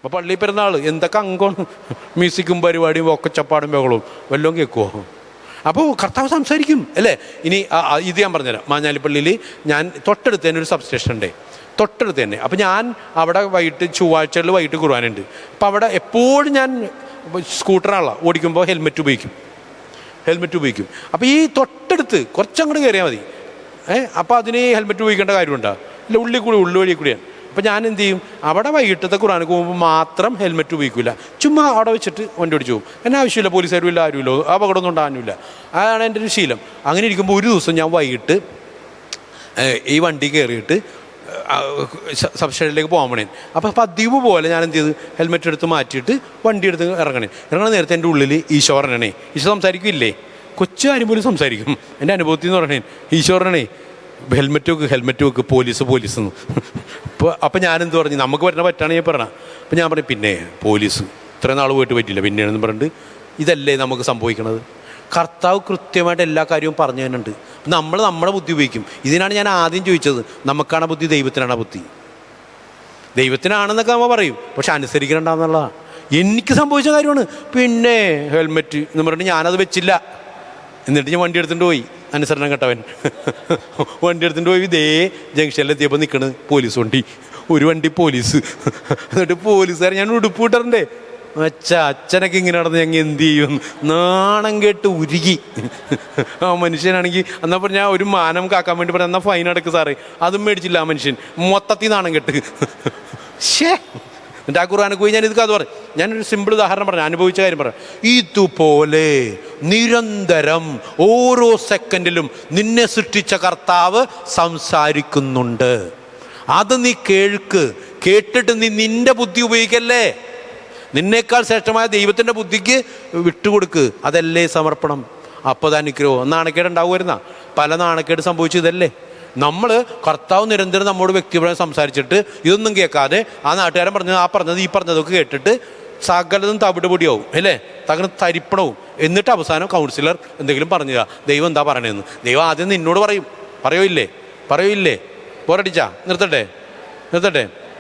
അപ്പോൾ പള്ളി പെരുന്നാൾ എന്തൊക്കെ അംഗമാണ്, മ്യൂസിക്കും പരിപാടിയും ഒക്കച്ചപ്പാടും ബഹളവും വല്ലതും കേൾക്കുമോ? അപ്പോൾ കർത്താവ് സംസാരിക്കും അല്ലേ. ഇനി ഇത് ഞാൻ പറഞ്ഞുതരാം. മാഞ്ഞാലിപ്പള്ളിയിൽ ഞാൻ തൊട്ടടുത്ത് തന്നെ ഒരു സബ് സ്റ്റേഷൻ ഉണ്ട്, തൊട്ടടുത്ത് തന്നെ. അപ്പോൾ ഞാൻ അവിടെ വൈകിട്ട് ചൊവ്വാഴ്ചകളിൽ വൈകിട്ട് കുർബാനയുണ്ട്. അപ്പോൾ അവിടെ എപ്പോഴും ഞാൻ സ്കൂട്ടറാണല്ലോ ഓടിക്കുമ്പോൾ ഹെൽമെറ്റ് ഉപയോഗിക്കും. അപ്പോൾ ഈ തൊട്ടടുത്ത് കുറച്ചങ്ങോട്ട് കയറിയാൽ മതി. അപ്പോൾ അതിന് ഹെൽമെറ്റ് ഉപയോഗിക്കേണ്ട കാര്യമുണ്ടോ? ഇല്ല, ഉള്ളുവഴി കൂടിയാണ്. അപ്പോൾ ഞാൻ എന്ത് ചെയ്യും, അവിടെ വൈകിട്ടത്തെ കുർബാനക്ക് പോകുമ്പോൾ മാത്രം ഹെൽമെറ്റ് ഉപയോഗിക്കില്ല. ചുമ്മാ അവിടെ വെച്ചിട്ട് വണ്ടി ഓടിച്ചു പോകും. എന്നെ ആവശ്യമില്ല, പോലീസുകാരും ഇല്ല, ആരുമില്ല, അപകടമൊന്നും ഉണ്ടാകാനില്ല. അതാണ് എൻ്റെ ഒരു ശീലം. അങ്ങനെ ഇരിക്കുമ്പോൾ ഒരു ദിവസം ഞാൻ വൈകിട്ട് ഈ വണ്ടി കയറിയിട്ട് സബ്സ്റ്റേഷനിലേക്ക് പോകാൻ വേണേ. അപ്പോൾ പതിവ് പോലെ ഞാൻ എന്ത് ചെയ്ത് ഹെൽമെറ്റ് എടുത്ത് മാറ്റിയിട്ട് വണ്ടി എടുത്ത് ഇറങ്ങണ നേരത്തെ എൻ്റെ ഉള്ളിൽ ഈശോ പറഞ്ഞേ, ഈശോ സംസാരിക്കില്ലേ, കൊച്ചു കാര്യം പോലും സംസാരിക്കും. എൻ്റെ അനുഭവത്തിൽ നിന്ന് പറഞ്ഞേ, ഈശോ പറഞ്ഞേ ഹെൽമെറ്റ് വെക്ക് പോലീസ് എന്ന്. അപ്പോൾ ഞാനെന്ത് പറഞ്ഞു, നമുക്ക് പറ്റുന്ന പറ്റുകയാണെങ്കിൽ പറഞ്ഞ. അപ്പോൾ ഞാൻ പറഞ്ഞു, പിന്നെ പോലീസ് ഇത്രയും നാൾ പോയിട്ട് പറ്റില്ല പിന്നെയാണെന്ന് പറഞ്ഞിട്ട് ഇതല്ലേ നമുക്ക് സംഭവിക്കണത്. കർത്താവ് കൃത്യമായിട്ട് എല്ലാ കാര്യവും പറഞ്ഞു തരുന്നുണ്ട്. നമ്മൾ നമ്മുടെ ബുദ്ധി ഉപയോഗിക്കും. ഇതിനാണ് ഞാൻ ആദ്യം ചോദിച്ചത്, നമുക്കാണ് ബുദ്ധി ദൈവത്തിനാണ് ബുദ്ധി? ദൈവത്തിനാണെന്നൊക്കെ നമ്മൾ പറയും, പക്ഷെ അനുസരിക്കണ്ടാന്നുള്ളതാണ്. എനിക്ക് സംഭവിച്ച കാര്യമാണ്. പിന്നെ ഹെൽമെറ്റ് എന്ന് പറഞ്ഞിട്ട് ഞാനത് വെച്ചില്ല. എന്നിട്ട് ഞാൻ വണ്ടി എടുത്തുകൊണ്ട് പോയി, അനുസരണം കേട്ടവൻ. വണ്ടി എടുത്തുകൊണ്ട് പോയി ഇതേ ജംഗ്ഷനിലെത്തിയപ്പോൾ നിൽക്കണ് പോലീസ് വണ്ടി, ഒരു വണ്ടി പോലീസ്. എന്നിട്ട് പോലീസുകാരൻ ഞാൻ ഉടുപ്പ് വിട്ടറിൻ്റെ അച്ഛനൊക്കെ ഇങ്ങനെ നടന്ന് ഞങ്ങൾ എന്ത് ചെയ്യും, നാണം കേട്ട് ഉരുകി. ആ മനുഷ്യനാണെങ്കിൽ എന്നാൽ പറഞ്ഞാൽ ഞാൻ ഒരു മാനം കാക്കാൻ വേണ്ടി പറയാം, എന്നാൽ ഫൈൻ അടക്ക് സാറേ, അതും മേടിച്ചില്ല ആ മനുഷ്യൻ, മൊത്തത്തിൽ നാണം കെട്ട്. ഷേ, എന്നിട്ട് ആ കുർബാനക്ക് പോയി ഞാൻ ഇത് കഥ പറയും. ഞാനൊരു സിമ്പിൾ ഉദാഹരണം പറഞ്ഞു, അനുഭവിച്ച കാര്യം പറയാം. ഇതുപോലെ നിരന്തരം ഓരോ സെക്കൻഡിലും നിന്നെ സൃഷ്ടിച്ച കർത്താവ് സംസാരിക്കുന്നുണ്ട്. അത് നീ കേട്ടിട്ട് നീ നിന്റെ ബുദ്ധി ഉപയോഗിക്കല്ലേ. നിന്നേക്കാൾ ശ്രേഷ്ഠമായ ദൈവത്തിൻ്റെ ബുദ്ധിക്ക് വിട്ടുകൊടുക്ക്. അതല്ലേ സമർപ്പണം. അപ്പോൾ അത് അനുഗ്രഹം. നാണക്കേട് ഉണ്ടാവുമായിരുന്ന പല നാണക്കേട് സംഭവിച്ചു ഇതല്ലേ. നമ്മൾ കർത്താവ് നിരന്തരം നമ്മോട് വ്യക്തിപരമായി സംസാരിച്ചിട്ട് ഇതൊന്നും കേൾക്കാതെ ആ നാട്ടുകാരൻ പറഞ്ഞത് ഈ പറഞ്ഞതൊക്കെ കേട്ടിട്ട് സകലതും തവിട് പൊടിയാവും അല്ലേ, തരിപ്പണവും. എന്നിട്ട് അവസാനം കൗൺസിലർ എന്തെങ്കിലും പറഞ്ഞതാ, ദൈവം എന്താ പറയണതെന്ന്. ദൈവം ആദ്യം നിന്നോട് പറയൂല്ലേ. ബോറടിച്ചാ നിർത്തട്ടെ.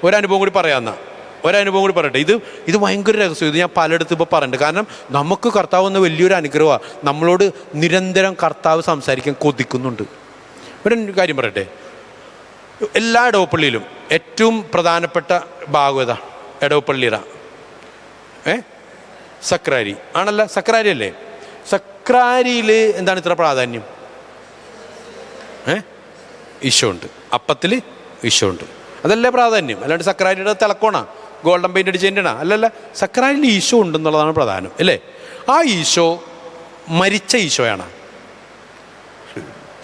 ഒരനുഭവം കൂടി പറയട്ടെ. ഇത് ഭയങ്കര രഹസ്യം. ഇത് ഞാൻ പലയിടത്തും ഇപ്പോൾ പറയുന്നുണ്ട്. കാരണം നമുക്ക് കർത്താവ് എന്ന വലിയൊരു അനുഗ്രഹമാണ്. നമ്മളോട് നിരന്തരം കർത്താവ് സംസാരിക്കാൻ കൊതിക്കുന്നുണ്ട്. ഒരു കാര്യം പറയട്ടെ, എല്ലാ ഇടവപ്പള്ളിയിലും ഏറ്റവും പ്രധാനപ്പെട്ട ഭാഗം ഏതാ? ഇടവപ്പള്ളിയുടെ സക്രാരി ആണല്ല, സക്രാരി അല്ലേ? സക്രാരിയിൽ എന്താണ് ഇത്ര പ്രാധാന്യം? ഈശോ ഉണ്ട്, അപ്പത്തിൽ ഈശോ ഉണ്ട്, അതല്ലേ പ്രാധാന്യം. അല്ലാണ്ട് സക്രാരിയുടെ തിളക്കോണ ഗോൾഡൻ പെയിൻ്റ് അടിച്ചതിൻ്റെണ അല്ലല്ല. സക്രാരിയിൽ ഈശോ ഉണ്ടെന്നുള്ളതാണ് പ്രധാനം അല്ലേ. ആ ഈശോ മരിച്ച ഈശോയാണ്.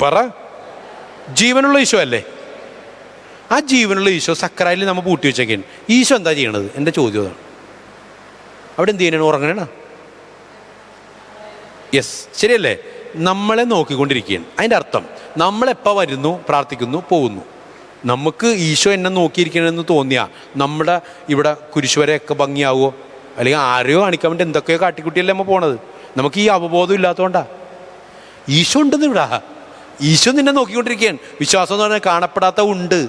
പറ, ജീവനുള്ള ഈശോ അല്ലേ. ആ ജീവനുള്ള ഈശോ സക്രാരിയിൽ നമ്മൾ പൂട്ടി വെച്ചേക്കാണ്. ഈശോ എന്താ ചെയ്യണത്? എൻ്റെ ചോദ്യം അതാണ്. അവിടെ എന്ത് ചെയ്യണ? ഉറങ്ങണ? യെസ്, ശരിയല്ലേ. നമ്മളെ നോക്കിക്കൊണ്ടിരിക്കുകയാണ്. അതിൻ്റെ അർത്ഥം നമ്മളെപ്പോൾ വരുന്നു, പ്രാർത്ഥിക്കുന്നു, പോകുന്നു. നമുക്ക് ഈശോ എന്നെ നോക്കിയിരിക്കണമെന്ന് തോന്നിയാൽ നമ്മുടെ ഇവിടെ കുരിശുവരെയൊക്കെ ഭംഗിയാവുമോ? അല്ലെങ്കിൽ ആരെയോ കാണിക്കാൻ വേണ്ടി എന്തൊക്കെയോ കാട്ടിക്കുട്ടിയല്ലേ നമ്മൾ പോണത്. നമുക്ക് ഈ അവബോധം ഇല്ലാത്തതുകൊണ്ടാ. ഈശോ ഉണ്ടെന്ന് ഇവിടെ, ഈശോ നിന്നെ നോക്കിക്കൊണ്ടിരിക്കുകയാണ്. വിശ്വാസം എന്ന് പറഞ്ഞാൽ കാണപ്പെടാത്ത ഉണ്ട്,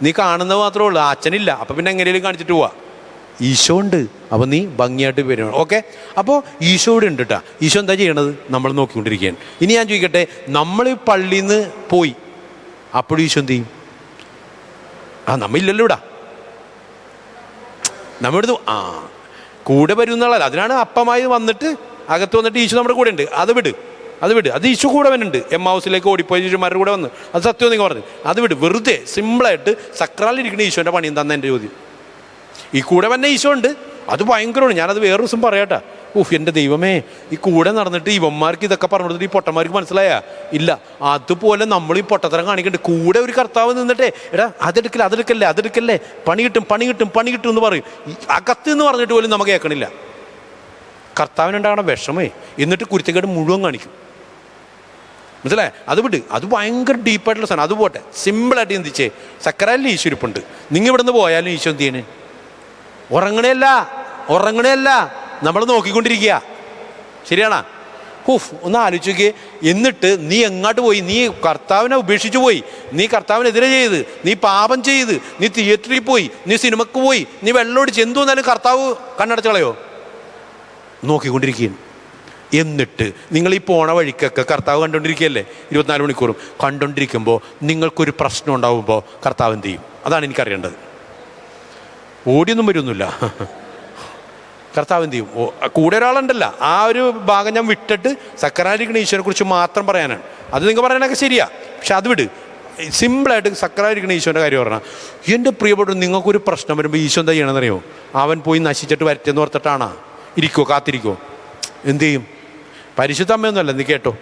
നീ കാണുന്നത് മാത്രമേ ഉള്ളൂ. അച്ഛനില്ല, അപ്പം പിന്നെ എങ്ങനെയും കാണിച്ചിട്ട് പോവാ. ഈശോ ഉണ്ട്, അപ്പോൾ നീ ഭംഗിയായിട്ട് വരണം. ഓക്കെ, അപ്പോൾ ഈശോ ഇവിടെ ഉണ്ട് കേട്ടോ. ഈശോ എന്താ ചെയ്യണത്? നമ്മൾ നോക്കിക്കൊണ്ടിരിക്കുകയാണ്. ഇനി ഞാൻ ചോദിക്കട്ടെ, നമ്മൾ ഈ പള്ളിയിൽ നിന്ന് പോയി, അപ്പോഴും ഈശോ എന്ത് ചെയ്യും? നമ്മില്ലല്ലോ ഇവിടെ. നമ്മളിടുന്നു കൂടെ വരും എന്നുള്ളതല്ല. അതിനാണ് അപ്പമായി വന്നിട്ട് അകത്ത് വന്നിട്ട് ഈശോ നമ്മുടെ കൂടെ ഉണ്ട്. അത് വിട്. അത് ഈശോ കൂടെ വന്നുണ്ട്. എമ്മാവൂസിലേക്ക് ഓടിപ്പോയ ശിഷ്യന്മാരുടെ കൂടെ വന്ന്, അത് സത്യം നിങ്ങൾ പറഞ്ഞു. അത് വിട്. വെറുതെ സിമ്പിളായിട്ട് സക്രാലിരിക്കുന്ന ഈശോൻ്റെ പണി എന്താണെന്ന് എൻ്റെ ചോദ്യം. ഈ കൂടെ വന്ന ഈശോ ഉണ്ട്, അത് ഭയങ്കരമാണ്. ഞാനത് വേറൊരു ദിവസം പറയാട്ടാ. എൻ്റെ ദൈവമേ, ഈ കൂടെ നടന്നിട്ട് ഇവന്മാർക്ക് ഇതൊക്കെ പറഞ്ഞു കൊടുത്തിട്ട് ഈ പൊട്ടന്മാർക്ക് മനസ്സിലായാ ഇല്ല. അതുപോലെ നമ്മൾ ഈ പൊട്ടത്തരം കാണിക്കുന്നുണ്ട്. കൂടെ ഒരു കർത്താവ് നിന്നിട്ടേ, എടാ അതെടുക്കല്ലേ, പണി കിട്ടും എന്ന് പറയും. അകത്ത് എന്ന് പറഞ്ഞിട്ട് പോലും നമുക്ക് കേൾക്കണില്ല. കർത്താവിനുണ്ടാകണ വിഷമേ, എന്നിട്ട് കുരുത്തക്കേട് മുഴുവൻ കാണിക്കും. മനസ്സിലായേ? അത് വിട്. അത് ഭയങ്കര ഡീപ്പായിട്ടുള്ള സാധനം. അത് പോട്ടെ, സിമ്പിളായിട്ട് ചിന്തിച്ചേ. സക്കരാലിൽ ഈശോ ഇരിപ്പുണ്ട്. നിങ്ങൾ ഇവിടെ നിന്ന് പോയാലും ഈശോ എന്ത് ചെയ്യണേ? ഉറങ്ങണേയല്ല, നമ്മൾ നോക്കിക്കൊണ്ടിരിക്കുക. ശരിയാണോ? ഒന്ന് ആലോചിച്ച് നോക്കിയേ. എന്നിട്ട് നീ എങ്ങോട്ട് പോയി? നീ കർത്താവിനെ ഉപേക്ഷിച്ച് പോയി, നീ കർത്താവിനെതിരെ ചെയ്ത്, നീ പാപം ചെയ്ത്, നീ തിയേറ്ററിൽ പോയി, നീ സിനിമക്ക് പോയി, നീ വെള്ളമൊടിച്ച് എന്തു വന്നാലും കർത്താവ് കണ്ണടച്ച് കളയോ? നോക്കിക്കൊണ്ടിരിക്കുകയാണ്. എന്നിട്ട് നിങ്ങൾ ഈ പോണ വഴിക്കൊക്കെ കർത്താവ് കണ്ടുകൊണ്ടിരിക്കുകയല്ലേ 24 മണിക്കൂറും. കണ്ടുകൊണ്ടിരിക്കുമ്പോൾ നിങ്ങൾക്കൊരു പ്രശ്നം ഉണ്ടാകുമ്പോൾ കർത്താവ് എന്ത് ചെയ്യും? അതാണ് എനിക്കറിയേണ്ടത്. ഓടിയൊന്നും വരുമൊന്നുമില്ല. കർത്താവ് എന്ത് ചെയ്യും? കൂടെ ഒരാളുണ്ടല്ല. ആ ഒരു ഭാഗം ഞാൻ വിട്ടിട്ട് സക്കറായിരിക്കുന്ന ഈശോനെ കുറിച്ച് മാത്രം പറയാനാണ്. അത് നിങ്ങൾ പറയാനൊക്കെ ശരിയാ, പക്ഷെ അത് വിട്. സിമ്പിളായിട്ട് സക്കറായിരിക്കുന്ന ഈശോൻ്റെ കാര്യം പറഞ്ഞാൽ, എൻ്റെ പ്രിയപ്പെട്ട നിങ്ങൾക്കൊരു പ്രശ്നം വരുമ്പോൾ ഈശോ എന്താ ചെയ്യണമെന്നറിയോ? അവൻ പോയി നശിച്ചിട്ട് വരട്ടെന്ന് ഓർത്തിട്ടാണോ ഇരിക്കുമോ? കാത്തിരിക്കുമോ? എന്തു ചെയ്യും? പരിശുദ്ധ അമ്മയൊന്നുമല്ല, നീ കേട്ടോ.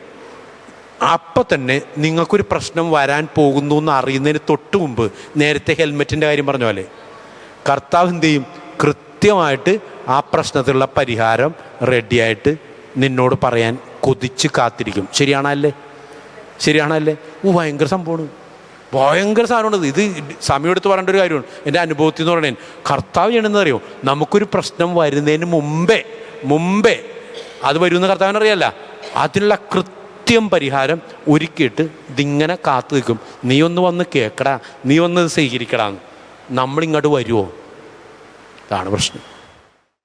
അപ്പം തന്നെ നിങ്ങൾക്കൊരു പ്രശ്നം വരാൻ പോകുന്നു എന്ന് അറിയുന്നതിന് തൊട്ട് മുമ്പ് നേരത്തെ ഹെൽമെറ്റിൻ്റെ കാര്യം പറഞ്ഞ പോലെ കർത്താവ് എന്ത് ചെയ്യും? കൃത്യമായിട്ട് ആ പ്രശ്നത്തിലുള്ള പരിഹാരം റെഡിയായിട്ട് നിന്നോട് പറയാൻ കൊതിച്ച് കാത്തിരിക്കും. ശരിയാണല്ലേ? ശരിയാണല്ലേ? ഭയങ്കര സംഭവമാണ്, ഭയങ്കര സാധനമാണ് ഇത്. സമയം എടുത്ത് പറയേണ്ട ഒരു കാര്യമാണ്. എൻ്റെ അനുഭവത്തിൽ എന്ന് പറയുന്നത് കർത്താവ് ചെയ്യണമെന്ന് അറിയോ? നമുക്കൊരു പ്രശ്നം വരുന്നതിന് മുമ്പേ അത് വരുമെന്ന് കർത്താവിനറിയാല്ല. അതിനുള്ള കൃത്യം പരിഹാരം ഒരുക്കിയിട്ട് ഇതിങ്ങനെ കാത്തു നിൽക്കും. നീ ഒന്ന് വന്ന് കേൾക്കടാ, നീ ഒന്ന് സ്വീകരിക്കടാന്ന്. നമ്മളിങ്ങോട്ട് വരുമോ? ഇതാണ് പ്രശ്നം.